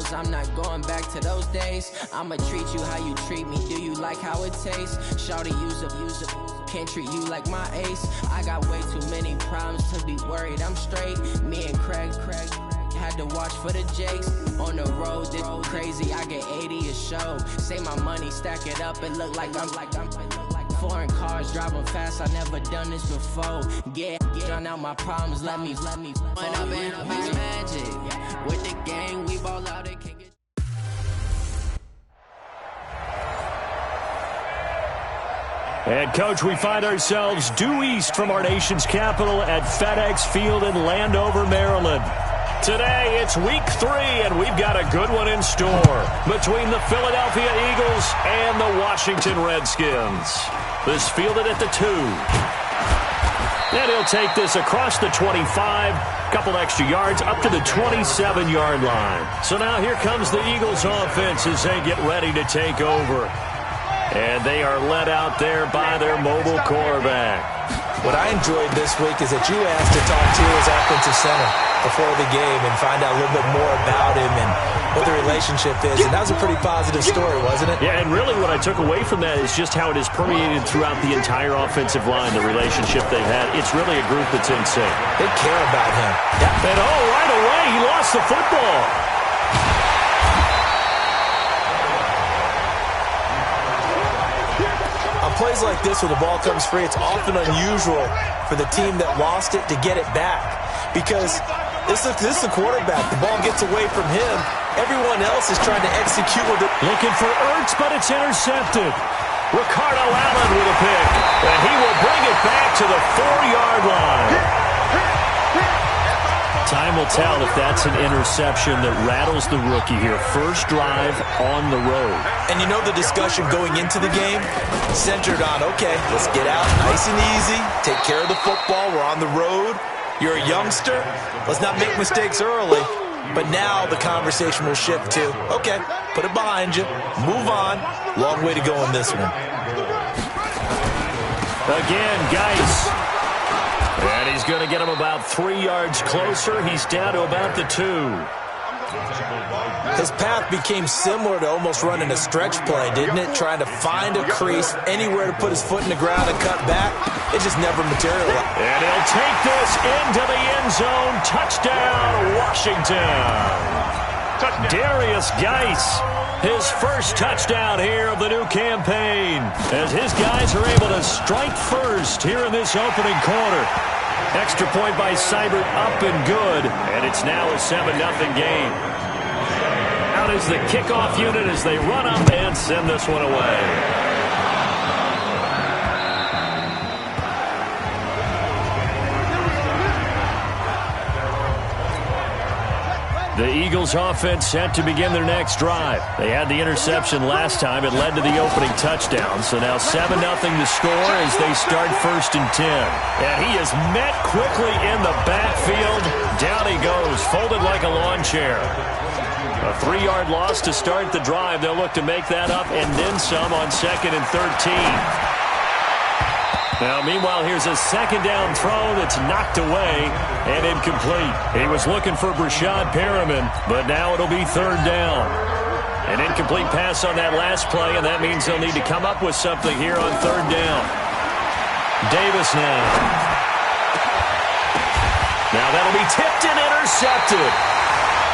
cause I'm not going back to those days. I'ma treat you how you treat me, do you like how it tastes? Shawty, use up, can't treat you like my ace. I got way too many problems to be worried, I'm straight. Me and Craig had to watch for the Jakes. On the road, this crazy, I get 80 a show. Say my money, stack it up, it look like I'm foreign cars, driving fast, I never done this before. Get done out my problems, let me When I've been up in magic, with the gang, we ball out, it can't get. And, Coach, we find ourselves due east from our nation's capital at FedEx Field in Landover, Maryland. Today, it's week 3, and we've got a good one in store between the Philadelphia Eagles and the Washington Redskins. This fielded at the 2. And he'll take this across the 25, couple extra yards, up to the 27-yard line. So now here comes the Eagles offense as they get ready to take over. And they are led out there by their mobile quarterback. What I enjoyed this week is that you asked to talk to his offensive center before the game and find out a little bit more about him and what the relationship is. And that was a pretty positive story, wasn't it? Yeah, and really what I took away from that is just how it has permeated throughout the entire offensive line, the relationship they've had. It's really a group that's in sync. They care about him. Yeah. And right away, he lost the football. On plays like this where the ball comes free, it's often unusual for the team that lost it to get it back because this is the quarterback. The ball gets away from him. Everyone else is trying to execute with it. Looking for Ertz, but it's intercepted. Ricardo Allen with a pick, and he will bring it back to the 4-yard line. Time will tell if that's an interception that rattles the rookie here. First drive on the road. And you know the discussion going into the game centered on, okay, let's get out nice and easy, take care of the football, we're on the road. You're a youngster, let's not make mistakes early. But now the conversation will shift to, okay, put it behind you, move on. Long way to go in this one. Again, Geis. And he's going to get him about 3 yards closer. He's down to about the 2. His path became similar to almost running a stretch play, didn't it? Trying to find a crease, anywhere to put his foot in the ground and cut back. It just never materialized. And he'll take this into the end zone. Touchdown, Washington. Darius Geis, his first touchdown here of the new campaign, as his guys are able to strike first here in this opening quarter. Extra point by Seibert, up and good, and it's now a 7-0 game. Out is the kickoff unit as they run up and send this one away. The Eagles offense set to begin their next drive. They had the interception last time. It led to the opening touchdown. So now 7-0 to score as they start 1st and 10. And he is met quickly in the backfield. Down he goes, folded like a lawn chair. A 3-yard loss to start the drive. They'll look to make that up and then some on 2nd and 13. Now, meanwhile, here's a 2nd down throw that's knocked away and incomplete. He was looking for Brashad Perriman, but now it'll be 3rd down. An incomplete pass on that last play, and that means they'll need to come up with something here on 3rd down. Davis now. Now that'll be tipped and intercepted.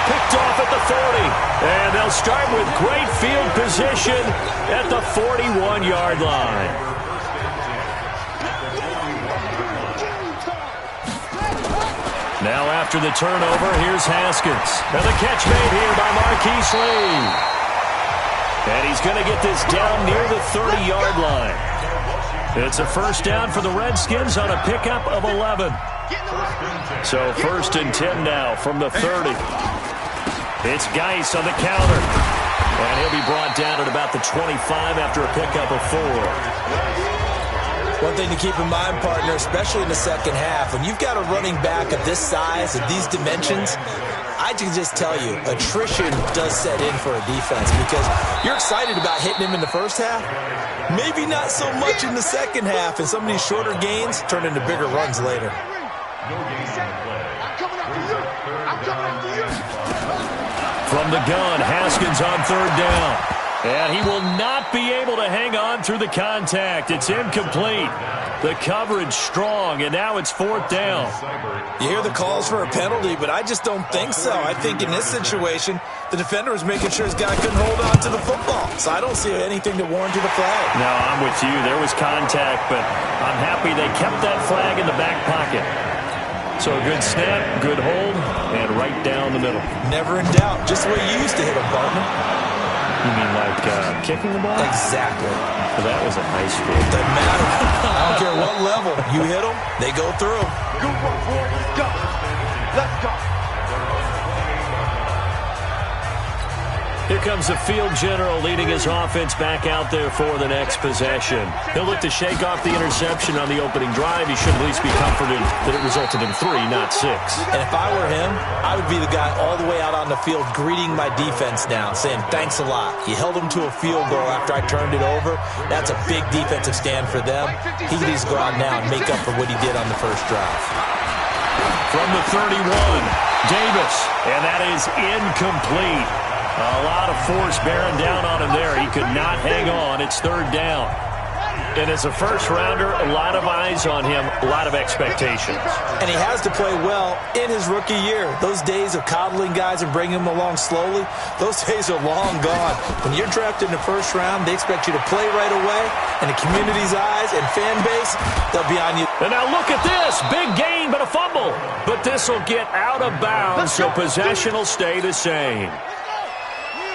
Picked off at the 40. And they'll start with great field position at the 41-yard line. Now after the turnover, here's Haskins. And the catch made here by Marquise Lee. And he's going to get this down near the 30-yard line. It's a 1st down for the Redskins on a pickup of 11. So 1st and 10 now from the 30. It's Geis on the counter. And he'll be brought down at about the 25 after a pickup of 4. One thing to keep in mind, partner, especially in the second half, when you've got a running back of this size, of these dimensions, I can just tell you, attrition does set in for a defense because you're excited about hitting him in the first half. Maybe not so much in the second half, and some of these shorter gains turn into bigger runs later. From the gun, Haskins on third down. And he will not be able to hang on through the contact. It's incomplete. The coverage strong, and now it's fourth down. You hear the calls for a penalty, but I just don't think so. I think in this situation, the defender was making sure his guy couldn't hold on to the football. So I don't see anything to warrant a flag. No, I'm with you. There was contact, but I'm happy they kept that flag in the back pocket. So a good snap, good hold, and right down the middle. Never in doubt. Just the way you used to hit them, partner. You mean like kicking the ball? Exactly. Well, that was a high school. Doesn't matter. I don't care what level. You hit them, they go through. Go, go. Let's go. Here comes the field general leading his offense back out there for the next possession. He'll look to shake off the interception on the opening drive. He should at least be comforted that it resulted in 3, not 6. And if I were him, I would be the guy all the way out on the field greeting my defense now, saying, thanks a lot. You held them to a field goal after I turned it over. That's a big defensive stand for them. He needs to go out now and make up for what he did on the first drive. From the 31, Davis, and that is incomplete. A lot of force bearing down on him there. He could not hang on. It's third down. And as a first-rounder, a lot of eyes on him, a lot of expectations. And he has to play well in his rookie year. Those days of coddling guys and bringing them along slowly, those days are long gone. When you're drafted in the first round, they expect you to play right away. And the community's eyes and fan base, they'll be on you. And now look at this. Big gain, but a fumble. But this will get out of bounds, so possession will stay the same.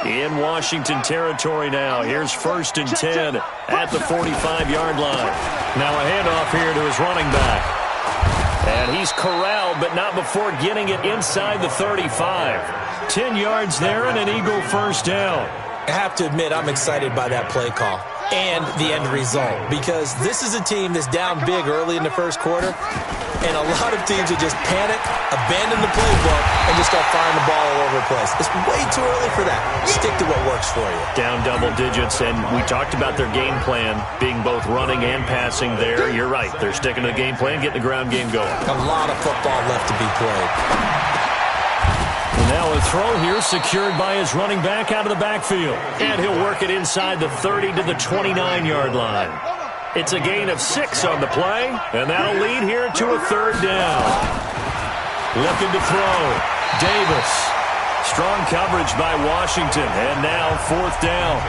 In Washington territory now. Here's 1st and 10 at the 45-yard line. Now a handoff here to his running back. And he's corralled, but not before getting it inside the 35. 10 yards there and an Eagle first down. I have to admit, I'm excited by that play call and the end result, because this is a team that's down big early in the first quarter, and a lot of teams will just panic, abandon the playbook, and just start firing the ball all over the place. It's way too early for that. Stick to what works for you. Down double digits, and we talked about their game plan being both running and passing there. You're right. They're sticking to the game plan, getting the ground game going. A lot of football left to be played. Now a throw here secured by his running back out of the backfield. And he'll work it inside the 30 to the 29-yard line. It's a gain of 6 on the play, and that'll lead here to a third down. Looking to throw. Davis. Strong coverage by Washington, and now fourth down.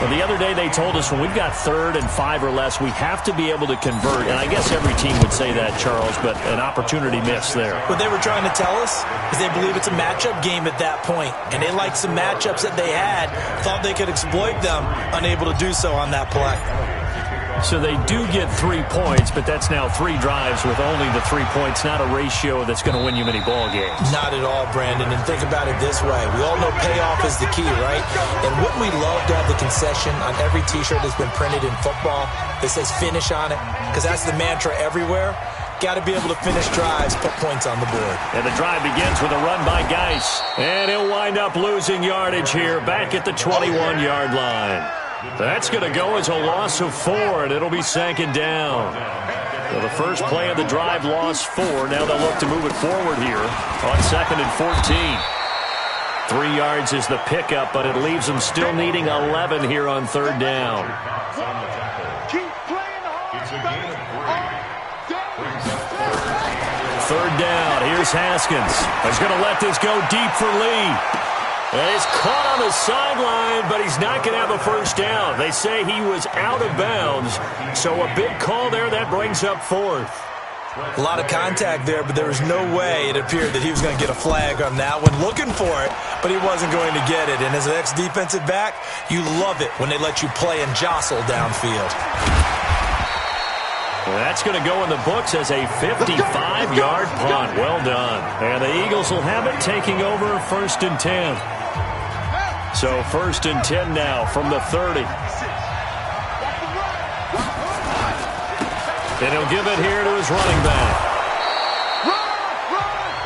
Well, the other day they told us when we've got 3rd and 5 or less, we have to be able to convert. And I guess every team would say that, Charles, but an opportunity missed there. What they were trying to tell us is they believe it's a matchup game at that point. And they liked some matchups that they had, thought they could exploit them, unable to do so on that play. So they do get 3 points, but that's now 3 drives with only the 3 points, not a ratio that's going to win you many ball games. Not at all, Brandon. And think about it this way. We all know payoff is the key, right? And wouldn't we love to have the concession on every T-shirt that's been printed in football that says finish on it? Because that's the mantra everywhere. Got to be able to finish drives, put points on the board. And the drive begins with a run by Geis. And he'll wind up losing yardage here back at the 21-yard line. That's going to go as a loss of 4, and it'll be 2nd down. So the first play of the drive lost 4. Now they'll look to move it forward here on 2nd and 14. 3 yards is the pickup, but it leaves them still needing 11 here on 3rd down. Third down. Here's Haskins. He's going to let this go deep for Lee. And he's caught on the sideline, but he's not going to have a first down. They say he was out of bounds, so a big call there. That brings up 4th. A lot of contact there, but there was no way it appeared that he was going to get a flag on that one. Looking for it, but he wasn't going to get it. And as an ex-defensive back, you love it when they let you play and jostle downfield. Well, that's going to go in the books as a 55-yard punt. Well done. And the Eagles will have it, taking over 1st and 10. So 1st and 10 now from the 30. And he'll give it here to his running back.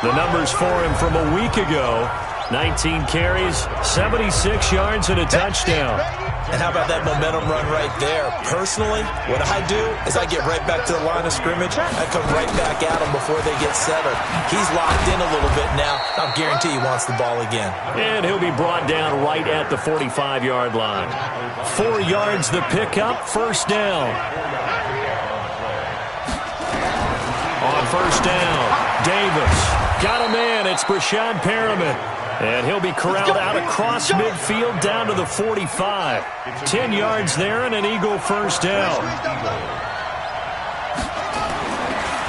The numbers for him from a week ago, 19 carries, 76 yards, and a touchdown. And how about that momentum run right there? Personally, what I do is I get right back to the line of scrimmage. I come right back at him before they get settled. He's locked in a little bit now. I guarantee he wants the ball again. And he'll be brought down right at the 45-yard line. 4 yards the pickup, first down. On first down, Davis. Got a man, it's Brashad Perriman. And he'll be corralled out across midfield down to the 45. 10 yards there and an Eagle first down.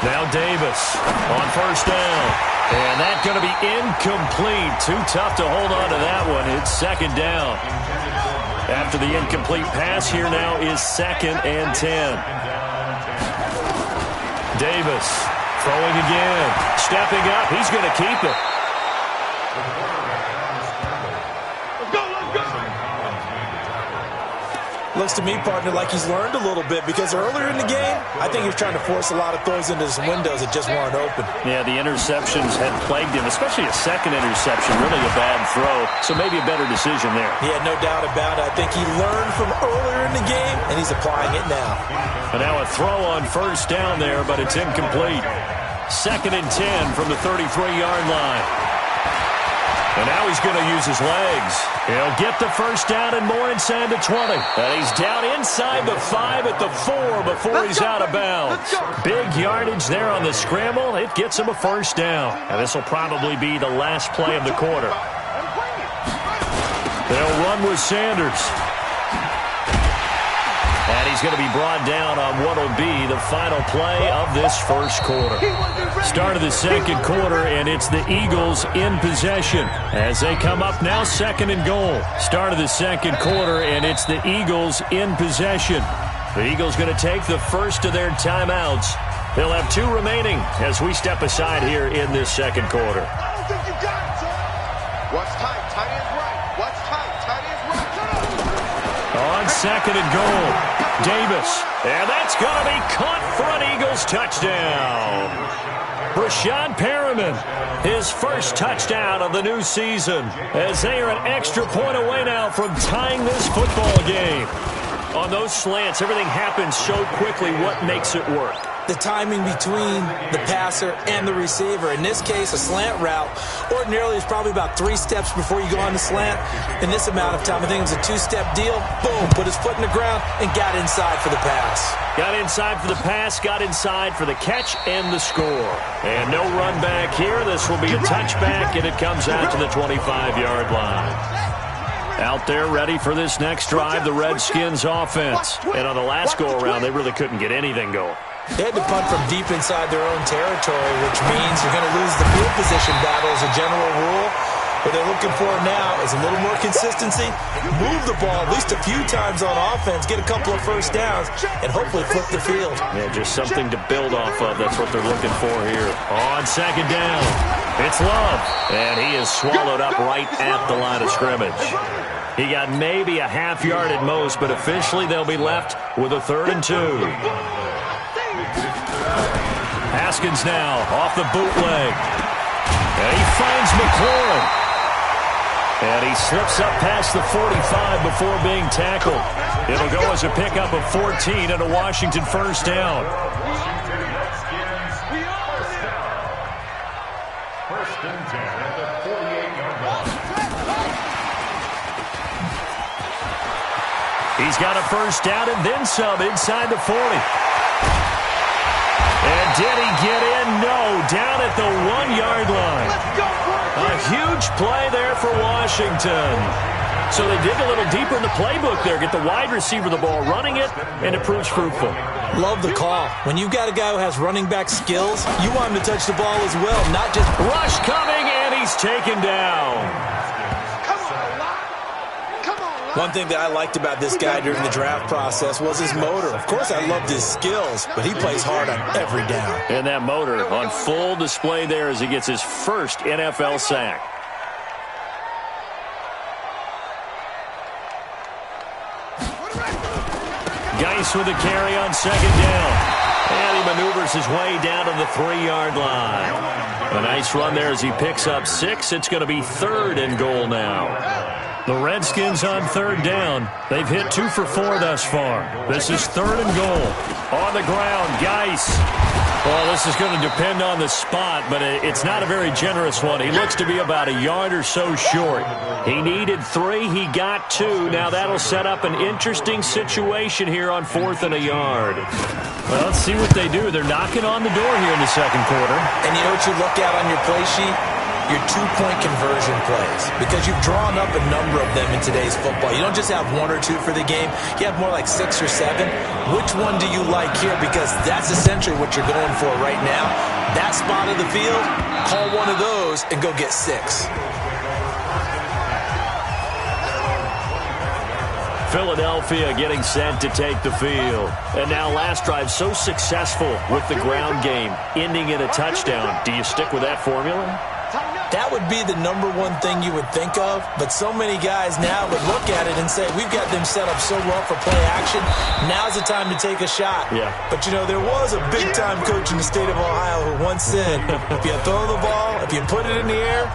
Now Davis on first down. And that's going to be incomplete. Too tough to hold on to that one. It's second down. After the incomplete pass, here now is 2nd and 10. Davis throwing again. Stepping up. He's going to keep it. Looks to me, partner, like he's learned a little bit because earlier in the game, I think he was trying to force a lot of throws into some windows that just weren't open. Yeah, the interceptions had plagued him, especially a second interception, really a bad throw, so maybe a better decision there. Yeah, no doubt about it. I think he learned from earlier in the game, and he's applying it now. And now a throw on first down there, but it's incomplete. 2nd and 10 from the 33-yard line. And now he's going to use his legs. He'll get the first down and more inside the 20. And he's down inside the 5 at the 4 before he's out of bounds. Big yardage there on the scramble. It gets him a first down. And this will probably be the last play of the quarter. They'll run with Sanders. And he's going to be brought down on what will be the final play of this first quarter. Start of the second quarter, and it's the Eagles in possession as they come up now 2nd and goal. Start of the second quarter, and it's the Eagles in possession. The Eagles going to take the first of their timeouts. They'll have 2 remaining as we step aside here in this second quarter. I don't think you got it, son. What's tight? Tight end's right. What's tight? Tight end's right. On 2nd and goal. Davis, and that's going to be caught for an Eagles touchdown. Brashad Perriman, his first touchdown of the new season, as they are an extra point away now from tying this football game. On those slants, everything happens so quickly. What makes it work? The timing between the passer and the receiver. In this case, a slant route ordinarily is probably about 3 steps before you go on the slant. In this amount of time, I think it was a 2-step deal. Boom, put his foot in the ground and got inside for the pass. Got inside for the pass, got inside for the catch and the score. And no run back here. This will be a touchback, and it comes out to the 25-yard line. Out there ready for this next drive, the Redskins offense. And on the last go-around, they really couldn't get anything going. They had to punt from deep inside their own territory, which means you're going to lose the field position battle as a general rule. What they're looking for now is a little more consistency, move the ball at least a few times on offense, get a couple of first downs, and hopefully flip the field. Yeah, just something to build off of. That's what they're looking for here. On 2nd down, it's Love, and he is swallowed up right at the line of scrimmage. He got maybe a half yard at most, but officially they'll be left with a 3rd and 2. Haskins now off the bootleg. And he finds McLaurin. And he slips up past the 45 before being tackled. It'll go as a pickup of 14 and a Washington first down. First and 10 at the 48-yard line. He's got a first down and then some inside the 40. And did he get in? No, down at the 1-yard line. A huge play there for Washington. So they dig a little deeper in the playbook there, get the wide receiver the ball, running it, and it proves fruitful. Love the call. When you've got a guy who has running back skills, you want him to touch the ball as well, not just... Rush coming, and he's taken down. One thing that I liked about this guy during the draft process was his motor. Of course, I loved his skills, but he plays hard on every down. And that motor on full display there as he gets his first NFL sack. Geis with a carry on 2nd down. And he maneuvers his way down to the 3-yard line. A nice run there as he picks up 6. It's going to be 3rd and goal now. The Redskins on 3rd down. They've hit 2 for 4 thus far. This is 3rd and goal. On the ground, Geis. Well, this is going to depend on the spot, but it's not a very generous one. He looks to be about a yard or so short. He needed 3. He got 2. Now that'll set up an interesting situation here on 4th and a yard. Well, let's see what they do. They're knocking on the door here in the second quarter. And you know what you look at on your play sheet? Your 2-point conversion plays, because you've drawn up a number of them in today's football. You don't just have 1 or 2 for the game. You have more like 6 or 7. Which one do you like here? Because that's essentially what you're going for right now. That spot of the field, call one of those and go get 6. Philadelphia getting set to take the field. And now last drive so successful with the ground game, ending in a touchdown. Do you stick with that formula? That would be the number one thing you would think of, but so many guys now would look at it and say, we've got them set up so well for play action, now's the time to take a shot. Yeah. But, you know, there was a big-time coach in the state of Ohio who once said, if you throw the ball, if you put it in the air,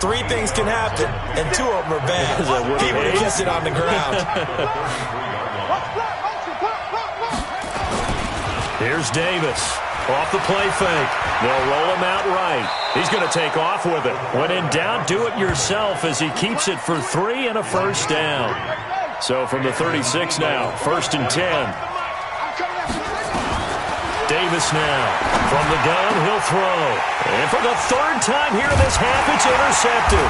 3 things can happen, and 2 of them are bad. He would have kept it on the ground. Here's Davis. Off the play fake. They'll roll him out right. He's going to take off with it. When in doubt, do it yourself as he keeps it for 3 and a first down. So from the 36 now, 1st and 10. Davis now. From the gun, he'll throw. And for the 3rd time here in this half, it's intercepted.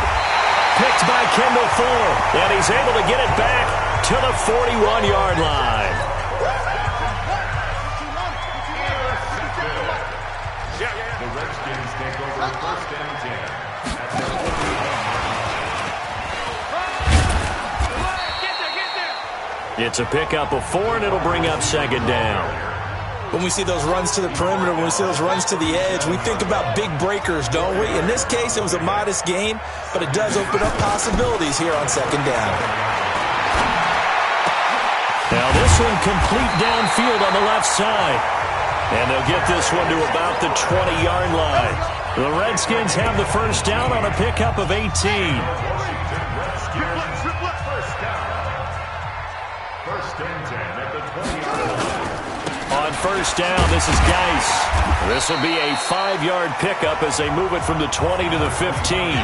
Picked by Kendall Fuller. And he's able to get it back to the 41-yard line. It's a pickup of 4, and it'll bring up 2nd down. When we see those runs to the perimeter, when we see those runs to the edge, we think about big breakers, don't we? In this case, it was a modest gain, but it does open up possibilities here on 2nd down. Now this one complete downfield on the left side. And they'll get this one to about the 20-yard line. The Redskins have the first down on a pickup of 18. On first down, this is Geis. This will be a 5-yard pickup as they move it from the 20 to the 15.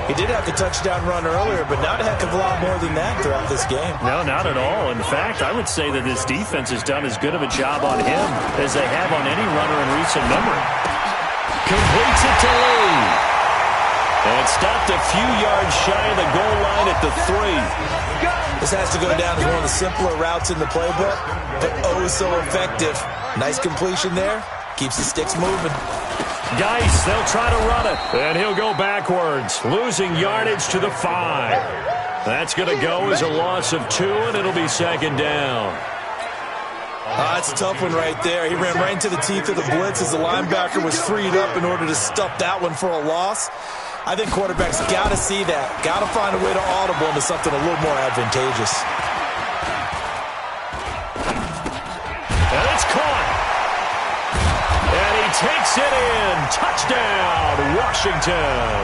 He did have the touchdown run earlier, but not a heck of a lot more than that throughout this game. No, not at all. In fact, I would say that this defense has done as good of a job on him as they have on any runner in recent memory. Completes it to Lee. And stopped a few yards shy of the goal line at the 3. This has to go down as one of the simpler routes in the playbook, but oh so effective. Nice completion there. Keeps the sticks moving. Geis, they'll try to run it, and he'll go backwards, losing yardage to the 5. That's going to go as a loss of 2, and it'll be 2nd down. That's a tough one right there. He ran right into the teeth of the blitz as the linebacker was freed up in order to stuff that one for a loss. I think quarterbacks got to see that, got to find a way to audible into something a little more advantageous. And it's caught. And he takes it in. Touchdown, Washington.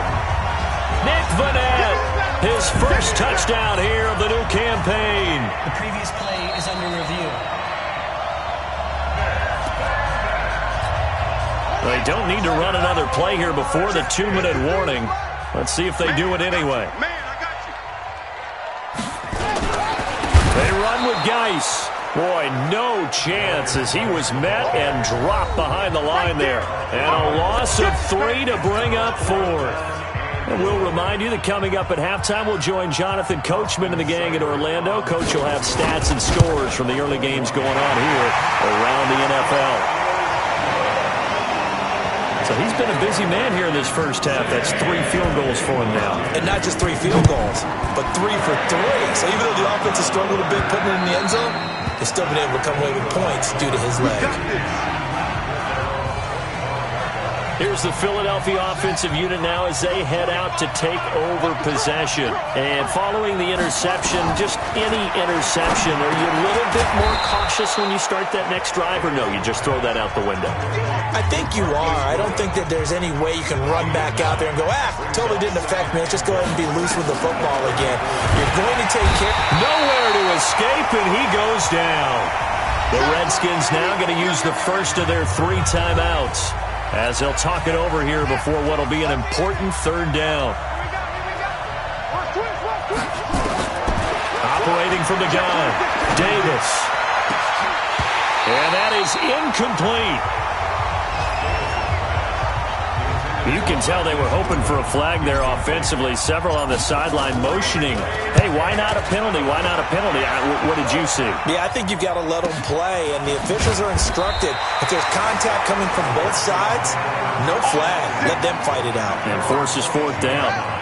Nick Vannett, his first touchdown here of the new campaign. The previous play is under review. They don't need to run another play here before the 2-minute warning. Let's see if they do it anyway. They run with Geis. Boy, no chance as he was met and dropped behind the line there. And a loss of 3 to bring up 4th. And we'll remind you that coming up at halftime, we'll join Jonathan Coachman and the gang in Orlando. Coach will have stats and scores from the early games going on here around the NFL. So he's been a busy man here in this first half. That's 3 field goals for him now. And not just 3 field goals, but 3 for 3. So even though the offense has struggled a bit putting it in the end zone, they've still been able to come away with points due to his leg. Here's the Philadelphia offensive unit now as they head out to take over possession. And following the interception, just any interception, are you a little bit more cautious when you start that next drive, or no, you just throw that out the window? I think you are. I don't think that there's any way you can run back out there and go, totally didn't affect me. Let's just go ahead and be loose with the football again. You're going to take care. Nowhere to escape, and he goes down. The Redskins now going to use the first of their 3 timeouts as they'll talk it over here before what will be an important 3rd down. Operating from the gun, Davis. And that is incomplete. You can tell they were hoping for a flag there offensively. Several on the sideline motioning, hey, why not a penalty? Why not a penalty? What did you see? Yeah, I think you've got to let them play, and the officials are instructed. If there's contact coming from both sides, no flag. Let them fight it out. And forces 4th down.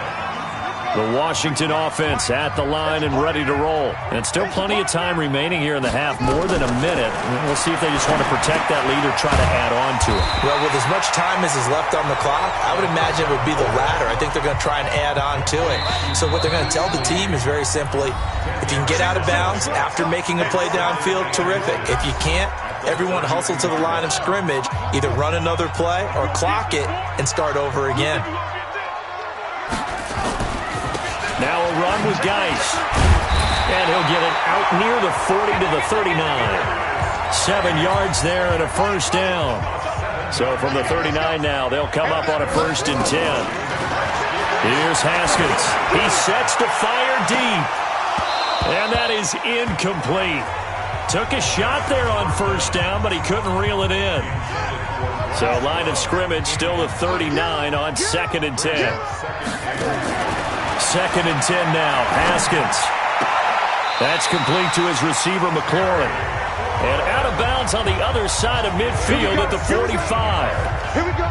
The Washington offense at the line and ready to roll. And still plenty of time remaining here in the half, more than a minute. We'll see if they just want to protect that lead or try to add on to it. Well, with as much time as is left on the clock, I would imagine it would be the latter. I think they're going to try and add on to it. So what they're going to tell the team is very simply, if you can get out of bounds after making a play downfield, terrific. If you can't, everyone hustle to the line of scrimmage, either run another play or clock it and start over again. Now a run with Geis. And he'll get it out near the 40 to the 39. 7 yards there and a 1st down. So from the 39 now, they'll come up on a 1st and 10. Here's Haskins. He sets to fire deep. And that is incomplete. Took a shot there on 1st down, but he couldn't reel it in. So line of scrimmage still the 39 on 2nd and 10. 2nd and 10 now. Haskins. That's complete to his receiver, McLaurin. And out of bounds on the other side of midfield at the 45. Here we go.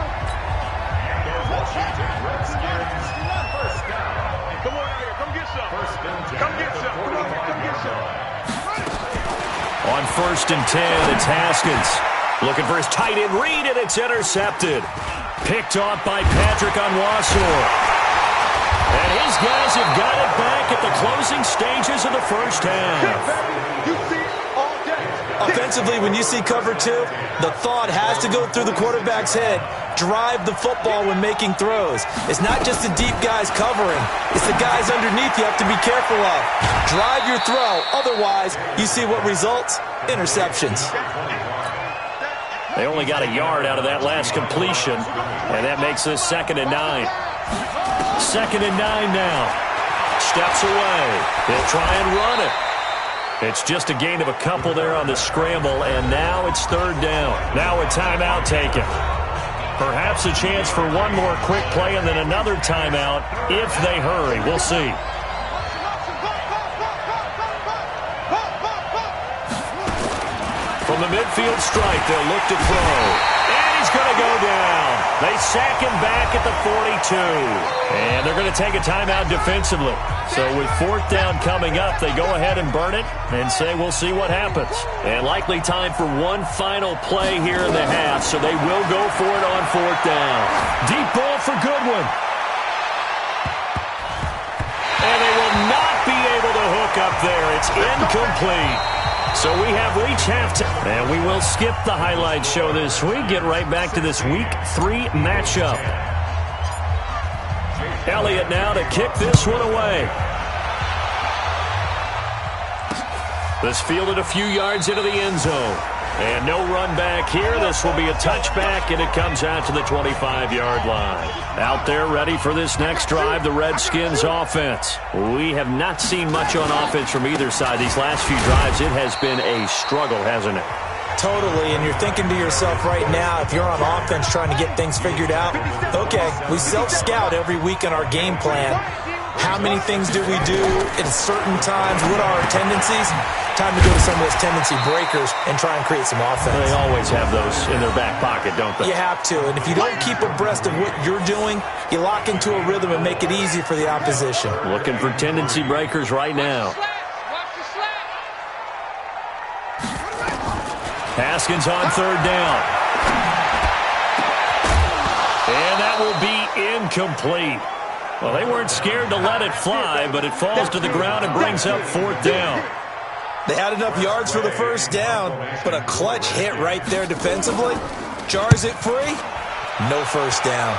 Come on out here. Come get some. Come get some. Come on, come get some. On 1st and 10, it's Haskins. Looking for his tight end read, and it's intercepted. Picked off by Patrick Onwuasor. And his guys have got it back at the closing stages of the 1st half. You see it all day. Offensively, when you see cover 2, the thought has to go through the quarterback's head. Drive the football when making throws. It's not just the deep guys covering. It's the guys underneath you have to be careful of. Drive your throw. Otherwise, you see what results? Interceptions. They only got a yard out of that last completion, and that makes this 2nd and 9. 2nd and 9 now. Steps away. They'll try and run it. It's just a gain of a couple there on the scramble, and now it's 3rd down. Now a timeout taken. Perhaps a chance for one more quick play and then another timeout if they hurry. We'll see. From the midfield strike, they'll look to throw. He's going to go down. They sack him back at the 42. And they're going to take a timeout defensively. So with 4th down coming up, they go ahead and burn it and say we'll see what happens. And likely time for one final play here in the half. So they will go for it on 4th down. Deep ball for Goodwin. And they will not be able to hook up there. It's incomplete. So we have reached halftime, and we will skip the highlight show this week. Get right back to this Week 3 matchup. Elliott now to kick this one away. This fielded a few yards into the end zone. And no run back here. This will be a touchback, and it comes out to the 25-yard line. Out there ready for this next drive, the Redskins offense. We have not seen much on offense from either side these last few drives. It has been a struggle, hasn't it? Totally, and you're thinking to yourself right now, if you're on offense trying to get things figured out, okay, we self-scout every week in our game plan. How many things do we do at certain times? What are our tendencies? Time to go to some of those tendency breakers and try and create some offense. They always have those in their back pocket, don't they? You have to, and if you don't keep abreast of what you're doing, you lock into a rhythm and make it easy for the opposition. Looking for tendency breakers right now. Haskins on 3rd down. will be incomplete. Well, they weren't scared to let it fly, but it falls to the ground and brings up 4th down. They had enough yards for the first down, but a clutch hit right there defensively. Jars it free. No first down.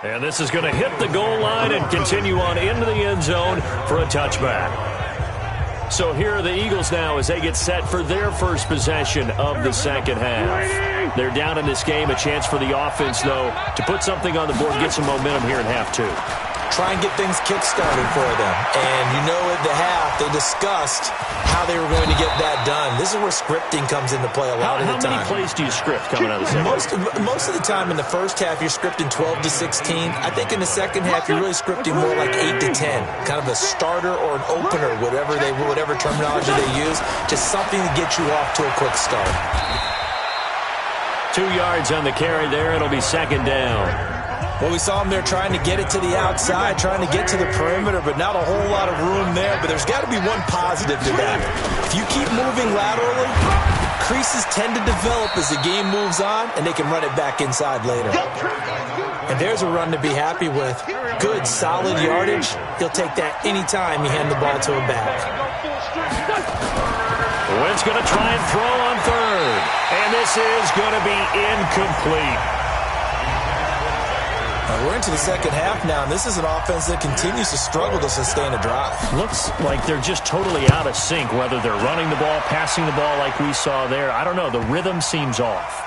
And this is going to hit the goal line and continue on into the end zone for a touchback. So here are the Eagles now as they get set for their first possession of the second half. They're down in this game. A chance for the offense, though, to put something on the board, get some momentum here in half 2. Try and get things kick-started for them. And you know at the half, they discussed how they were going to get that done. This is where scripting comes into play a lot of the time. How many plays do you script coming out of the second half? Most of the time in the first half, you're scripting 12 to 16. I think in the second half, you're really scripting more like 8 to 10. Kind of a starter or an opener, whatever terminology they use. Just something to get you off to a quick start. 2 yards on the carry there. It'll be second down. Well, we saw them there trying to get it to the outside, trying to get to the perimeter, but not a whole lot of room there. But there's got to be one positive to that. If you keep moving laterally, creases tend to develop as the game moves on, and they can run it back inside later. And there's a run to be happy with. Good, solid yardage. He'll take that anytime you hand the ball to a back. Wentz going to try and throw on third. And this is going to be incomplete. We're into the second half now, and this is an offense that continues to struggle to sustain a drive. Looks like they're just totally out of sync, whether they're running the ball, passing the ball like we saw there. I don't know. The rhythm seems off.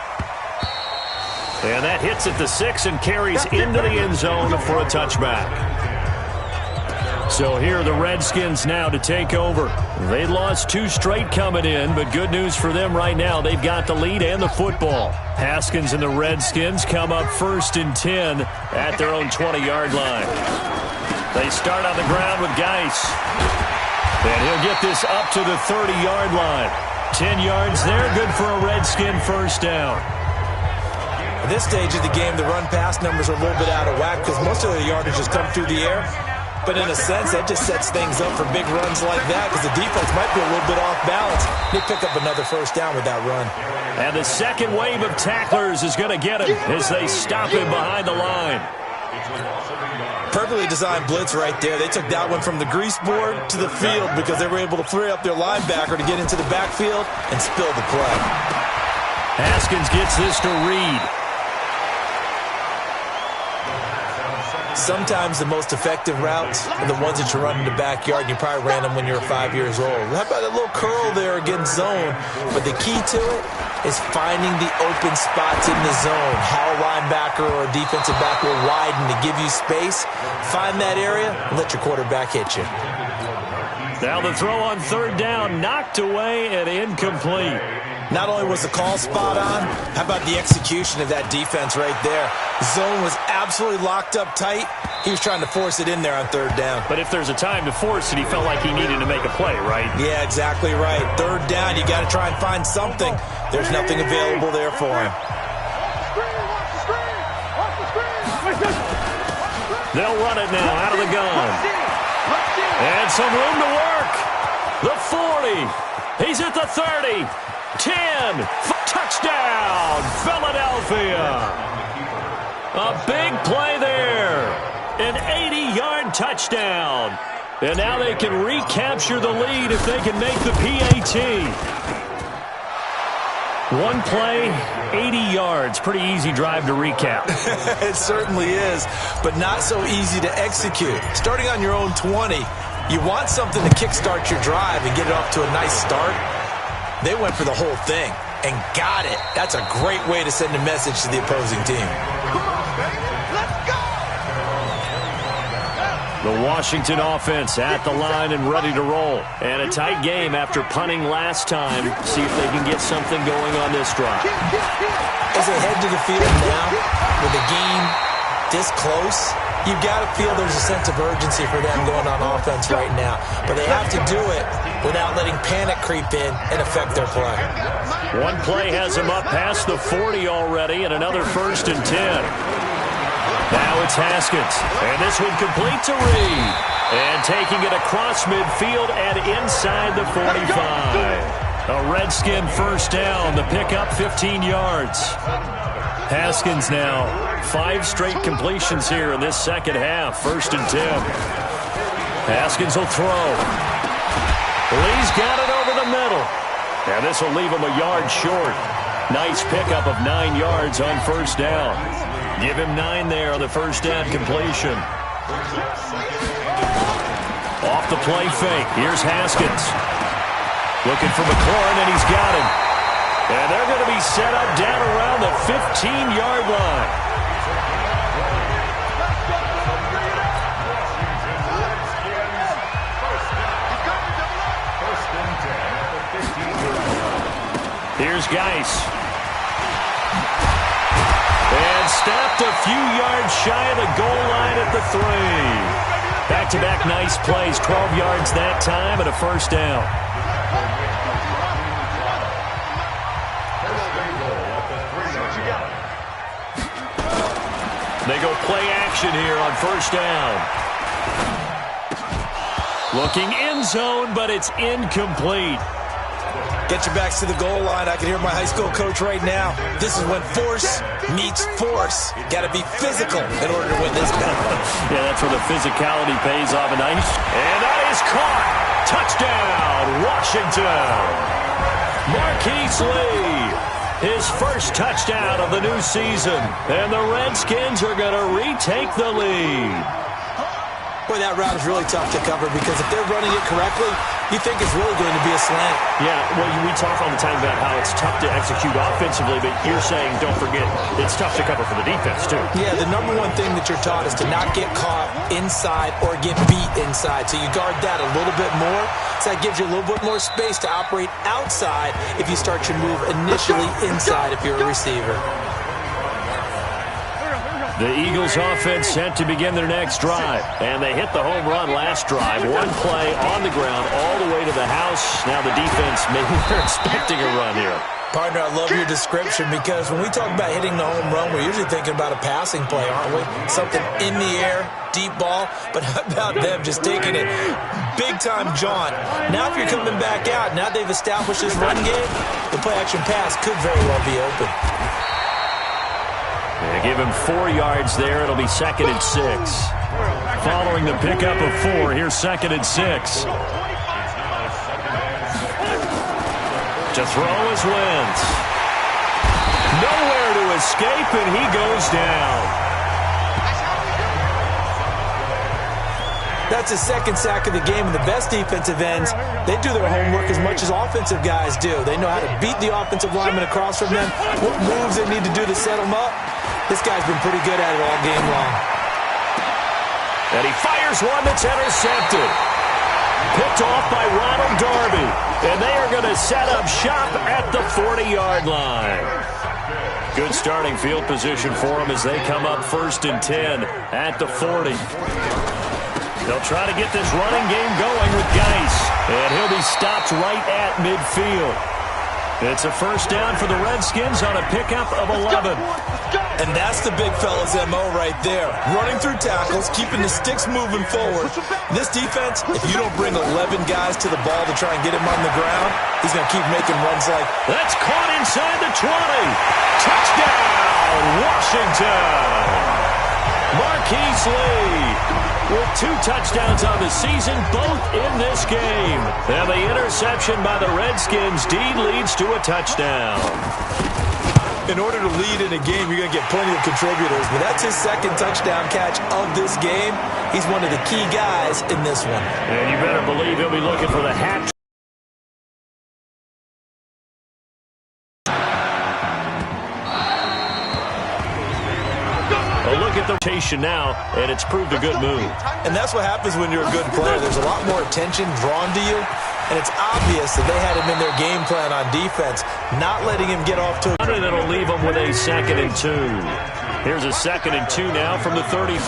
And that hits at the 6 and carries into the end zone for a touchback. So here are the Redskins now to take over. They lost 2 straight coming in, but good news for them right now. They've got the lead and the football. Haskins and the Redskins come up 1st and 10 at their own 20-yard line. They start on the ground with Geis. And he'll get this up to the 30-yard line. 10 yards there, good for a Redskin first down. At this stage of the game, the run-pass numbers are a little bit out of whack because most of the yardage has come through the air. But in a sense, that just sets things up for big runs like that because the defense might be a little bit off balance. They pick up another first down with that run. And the second wave of tacklers is going to get him as they stop him behind the line. Perfectly designed blitz right there. They took that one from the grease board to the field because they were able to free up their linebacker to get into the backfield and spill the play. Haskins gets this to Reed. Sometimes the most effective routes are the ones that you run in the backyard. You probably ran them when you were 5 years old. How about a little curl there against zone? But the key to it is finding the open spots in the zone. How a linebacker or a defensive back will widen to give you space. Find that area and let your quarterback hit you. Now the throw on third down, knocked away and incomplete. Not only was the call spot on, how about the execution of that defense right there? Zone was absolutely locked up tight. He was trying to force it in there on third down. But if there's a time to force it, he felt like he needed to make a play, right? Yeah, exactly right. Third down, you got to try and find something. There's nothing available there for him. They'll run it now out of the gun. And some room to work. The 40. He's at the 30. 10, touchdown, Philadelphia. A big play there, an 80-yard touchdown. And now they can recapture the lead if they can make the PAT. One play, 80 yards, pretty easy drive to recap. It certainly is, but not so easy to execute. Starting on your own 20, you want something to kickstart your drive and get it off to a nice start. They went for the whole thing and got it. That's a great way to send a message to the opposing team. Come on, baby. Let's go! The Washington offense at the line and ready to roll. And a tight game after punting last time. See if they can get something going on this drive. As they head to the field now, with the game this close, you've got to feel there's a sense of urgency for them going on offense right now. But they have to do it without letting panic creep in and affect their play. One play has them up past the 40 already and another 1st and 10. Now it's Haskins. And this one complete to Reed. And taking it across midfield and inside the 45. A Redskin first down. The pickup 15 yards. Haskins now 5 straight completions here in this second half. 1st and 10. Haskins will throw. Lee's got it over the middle. And this will leave him a yard short. Nice pickup of 9 yards on 1st down. Give him 9 there on the 1st down completion. Off the play fake. Here's Haskins. Looking for McLaurin, and he's got him. And they're going to be set up down around the 15-yard line. Here's Geis. And stopped a few yards shy of the goal line at the 3. Back-to-back nice plays, 12 yards that time and a 1st down. They go play action here on 1st down. Looking end zone, but it's incomplete. Get your backs to the goal line. I can hear my high school coach right now. This is when force meets force. Got to be physical in order to win this battle. Yeah, that's where the physicality pays off. And that is caught. Touchdown, Washington. Marquise Lee, his first touchdown of the new season. And the Redskins are going to retake the lead. Boy, that route is really tough to cover because if they're running it correctly, you think it's really going to be a slant. Yeah, well, we talk all the time about how it's tough to execute offensively, but you're saying, don't forget, it's tough to cover for the defense, too. Yeah, the number one thing that you're taught is to not get caught inside or get beat inside. So you guard that a little bit more. So that gives you a little bit more space to operate outside if you start your move initially inside if you're a receiver. The Eagles offense set to begin their next drive. And they hit the home run last drive. One play on the ground all the way to the house. Now the defense, maybe they're expecting a run here. Partner, I love your description because when we talk about hitting the home run, we're usually thinking about a passing play, aren't we? Something in the air, deep ball. But how about them just taking it big-time jaunt? Now if you're coming back out, now they've established this run game, the play-action pass could very well be open. They give him 4 yards there. It'll be 2nd and 6. Following the pickup of 4, here's 2nd and 6. To throw is Wentz. Nowhere to escape, and he goes down. That's his 2nd sack of the game, and the best defensive ends, they do their homework as much as offensive guys do. They know how to beat the offensive lineman across from them, what moves they need to do to set them up. This guy's been pretty good at it all game long. And he fires one that's intercepted. Picked off by Ronald Darby. And they are going to set up shop at the 40-yard line. Good starting field position for them as they come up 1st and 10 at the 40. They'll try to get this running game going with Geis. And he'll be stopped right at midfield. It's a 1st down for the Redskins on a pickup of 11. And that's the big fella's MO right there. Running through tackles, keeping the sticks moving forward. This defense, if you don't bring 11 guys to the ball to try and get him on the ground, he's going to keep making runs like... That's caught inside the 20. Touchdown, Washington. Marquise Lee with 2 touchdowns on the season, both in this game. And the interception by the Redskins. Dean leads to a touchdown. In order to lead in a game, you're going to get plenty of contributors, but that's his 2nd touchdown catch of this game. He's one of the key guys in this one. And you better believe he'll be looking for the hat. A look at the rotation now, and it's proved a good move. And that's what happens when you're a good player. There's a lot more attention drawn to you. And it's obvious that they had him in their game plan on defense, not letting him get off to a... That'll leave him with a 2nd and 2. Here's a 2nd and 2 now from the 33.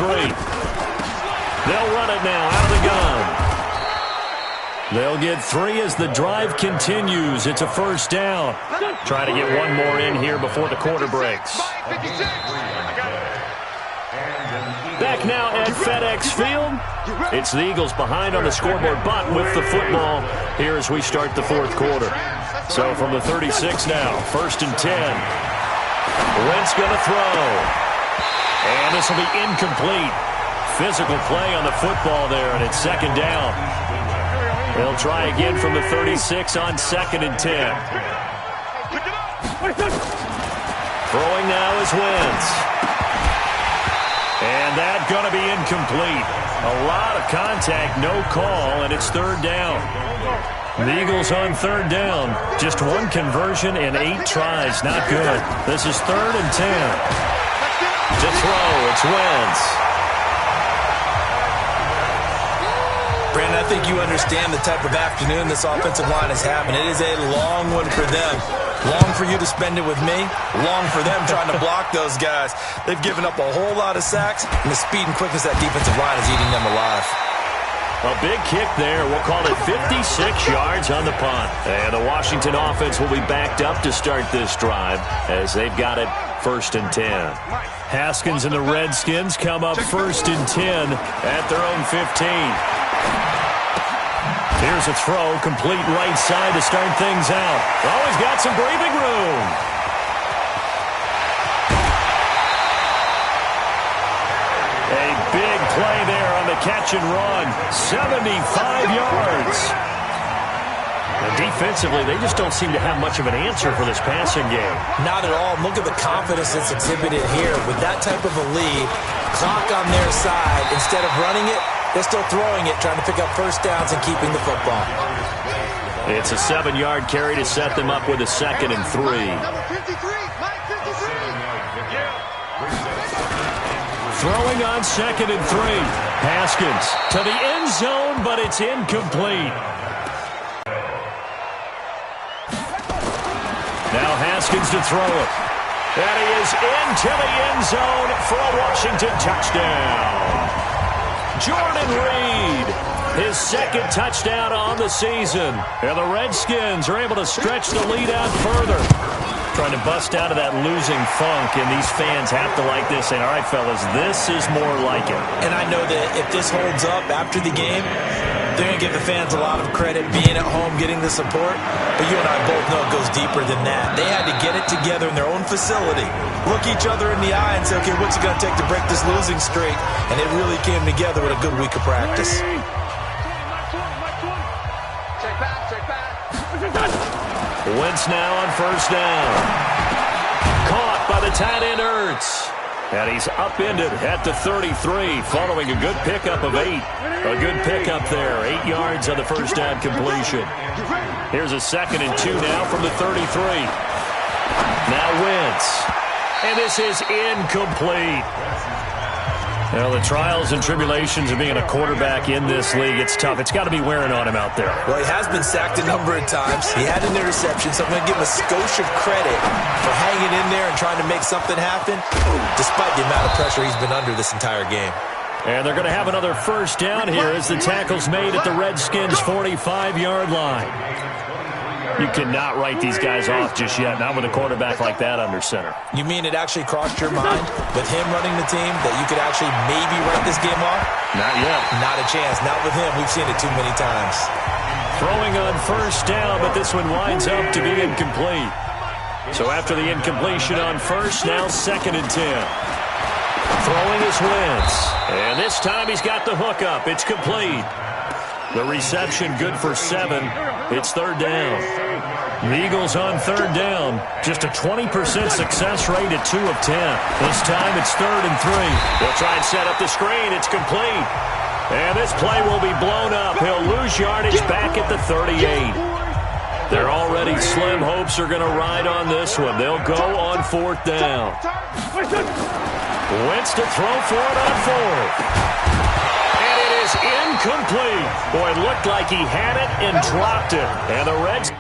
They'll run it now out of the gun. They'll get 3 as the drive continues. It's a 1st down. Try to get one more in here before the quarter breaks. Back now at FedEx Field. It's the Eagles behind on the scoreboard, but with the football here as we start the fourth quarter. So from the 36 now, 1st and 10. Wentz going to throw. And this will be incomplete. Physical play on the football there, and it's 2nd down. They'll try again from the 36 on 2nd and 10. Throwing now is Wentz. And that's going to be incomplete. A lot of contact, no call, and it's 3rd down. The Eagles on 3rd down. Just 1 conversion and 8 tries. Not good. This is 3rd and 10. To throw, it's Wentz. Brandon, I think you understand the type of afternoon this offensive line is having. It is a long one for them. Long for you to spend it with me. Long for them trying to block those guys. They've given up a whole lot of sacks, and the speed and quickness of that defensive line is eating them alive. A big kick there. We'll call it 56 yards on the punt. And the Washington offense will be backed up to start this drive as they've got it 1st and 10. Haskins and the Redskins come up 1st and 10 at their own 15. Here's a throw, complete right side to start things out. Oh, he's got some breathing room. A big play there on the catch and run. 75 yards. And defensively, they just don't seem to have much of an answer for this passing game. Not at all. Look at the confidence that's exhibited here. With that type of a lead, clock on their side, instead of running it, they're still throwing it, trying to pick up 1st downs and keeping the football. It's a 7-yard carry to set them up with a 2nd and 3. Throwing on 2nd and 3. Haskins to the end zone, but it's incomplete. Now Haskins to throw it. And he is into the end zone for a Washington touchdown. Jordan Reed, his 2nd touchdown on the season. And the Redskins are able to stretch the lead out further. Trying to bust out of that losing funk, and these fans have to like this. And, all right, fellas, this is more like it. And I know that if this holds up after the game, they're going to give the fans a lot of credit being at home, getting the support. But you and I both know it goes deeper than that. They had to get it together in their own facility, look each other in the eye and say, okay, what's it going to take to break this losing streak? And it really came together with a good week of practice. Wentz now on 1st down. Caught by the tight end Ertz. And he's upended at the 33 following a good pickup of 8. A good pickup there. 8 yards on the 1st down completion. Here's a 2nd and 2 now from the 33. Now Wentz. And this is incomplete. Well, the trials and tribulations of being a quarterback in this league, it's tough. It's got to be wearing on him out there. Well, he has been sacked a number of times. He had an interception, so I'm going to give him a skosh of credit for hanging in there and trying to make something happen, despite the amount of pressure he's been under this entire game. And they're going to have another 1st down here as the tackle's made at the Redskins' 45-yard line. You cannot write these guys off just yet, not with a quarterback like that under center. You mean it actually crossed your mind with him running the team that you could actually maybe write this game off? Not yet. Not a chance. Not with him. We've seen it too many times. Throwing on 1st down, but this one winds up to be incomplete. So after the incompletion on 1st, now 2nd and 10. Throwing is Wentz. And this time he's got the hook up. It's complete. The reception good for 7. It's 3rd down. The Eagles on 3rd down. Just a 20% success rate at 2 of 10. This time it's 3rd and 3. They'll try and set up the screen. It's complete. And this play will be blown up. He'll lose yardage back at the 38. Their already slim hopes are going to ride on this one. They'll go on 4th down. Wentz to throw for it on 4th. Incomplete. Boy, it looked like he had it and dropped it. And the Reds